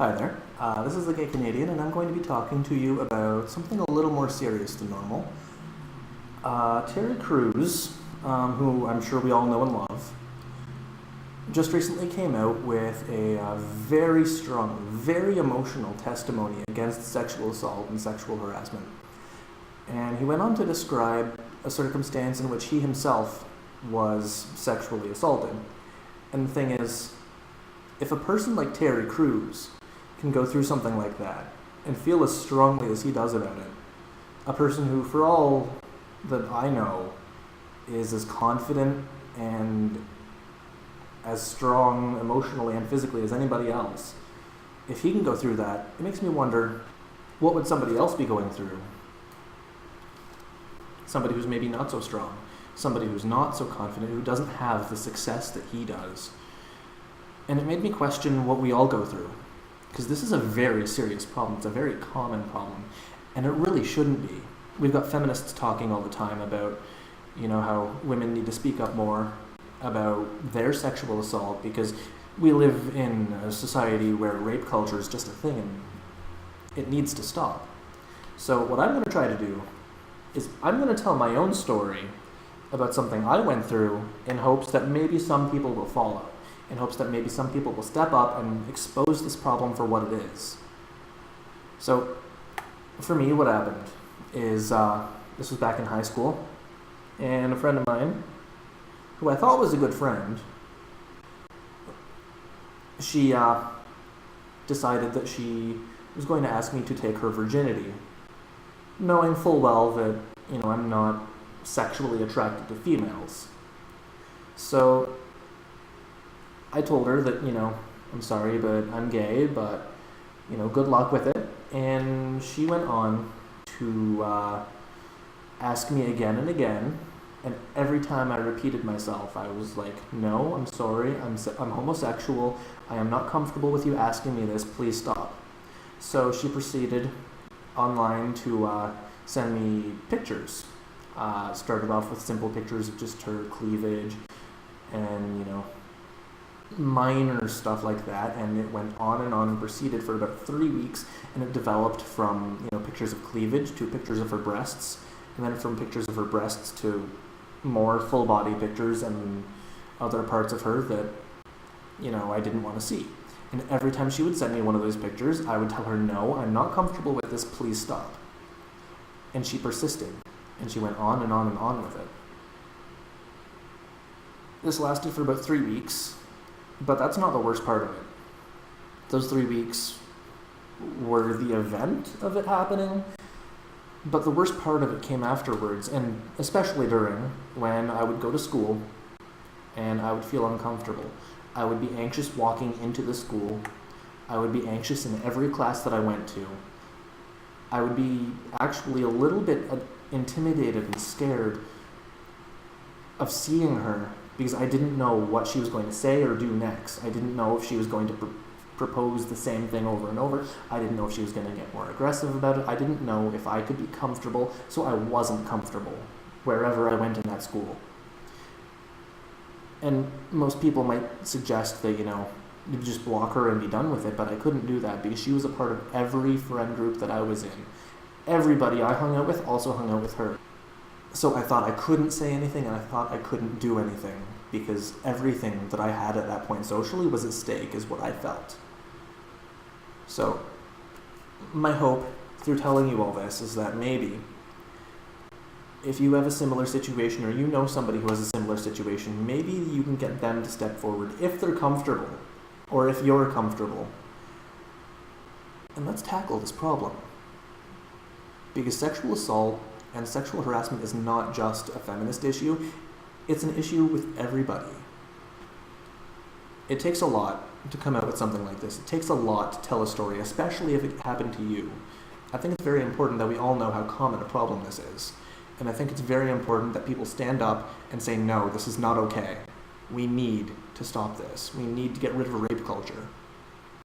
Hi there. This is the Gay Canadian, and I'm going to be talking to you about something a little more serious than normal. Terry Crews, who I'm sure we all know and love, just recently came out with a very strong, very emotional testimony against sexual assault and sexual harassment. And he went on to describe a circumstance in which he himself was sexually assaulted. And the thing is, if a person like Terry Crews can go through something like that and feel as strongly as he does about it, a person who, for all that I know, is as confident and as strong emotionally and physically as anybody else, if he can go through that, it makes me wonder, what would somebody else be going through? Somebody who's maybe not so strong, somebody who's not so confident, who doesn't have the success that he does. And it made me question what we all go through, because this is a very serious problem. It's a very common problem, and it really shouldn't be. We've got feminists talking all the time about, how women need to speak up more about their sexual assault, because we live in a society where rape culture is just a thing, and it needs to stop. So what I'm going to try to do is I'm going to tell my own story about something I went through in hopes that maybe some people will follow, in hopes that maybe some people will step up and expose this problem for what it is. So, for me, what happened is, this was back in high school, and a friend of mine, who I thought was a good friend, she decided that she was going to ask me to take her virginity, knowing full well that, I'm not sexually attracted to females. So I told her that, I'm sorry, but I'm gay, but, good luck with it. And she went on to ask me again and again. And every time I repeated myself, I was like, no, I'm sorry, I'm homosexual. I am not comfortable with you asking me this. Please stop. So she proceeded online to send me pictures. Started off with simple pictures of just her cleavage and, minor stuff like that, and it went on and proceeded for about 3 weeks, and it developed from pictures of cleavage to pictures of her breasts, and then from pictures of her breasts to more full body pictures and other parts of her that I didn't want to see. And every time she would send me one of those pictures, I would tell her, no, I'm not comfortable with this, please stop. And she persisted, and she went on and on with it. This lasted for about 3 weeks. But that's not the worst part of it. Those 3 weeks were the event of it happening, but the worst part of it came afterwards, and especially during when I would go to school and I would feel uncomfortable. I would be anxious walking into the school. I would be anxious in every class that I went to. I would be actually a little bit intimidated and scared of seeing her, because I didn't know what she was going to say or do next. I didn't know if she was going to propose the same thing over and over. I didn't know if she was going to get more aggressive about it. I didn't know if I could be comfortable, so I wasn't comfortable wherever I went in that school. And most people might suggest that, you just block her and be done with it, but I couldn't do that because she was a part of every friend group that I was in. Everybody I hung out with also hung out with her. So I thought I couldn't say anything, and I thought I couldn't do anything, because everything that I had at that point socially was at stake, is what I felt. So my hope through telling you all this is that maybe if you have a similar situation, or you know somebody who has a similar situation, maybe you can get them to step forward if they're comfortable, or if you're comfortable. And let's tackle this problem. Because sexual assault and sexual harassment is not just a feminist issue, it's an issue with everybody. It takes a lot to come out with something like this. It takes a lot to tell a story, especially if it happened to you. I think it's very important that we all know how common a problem this is. And I think it's very important that people stand up and say, no, this is not okay. We need to stop this. We need to get rid of rape culture.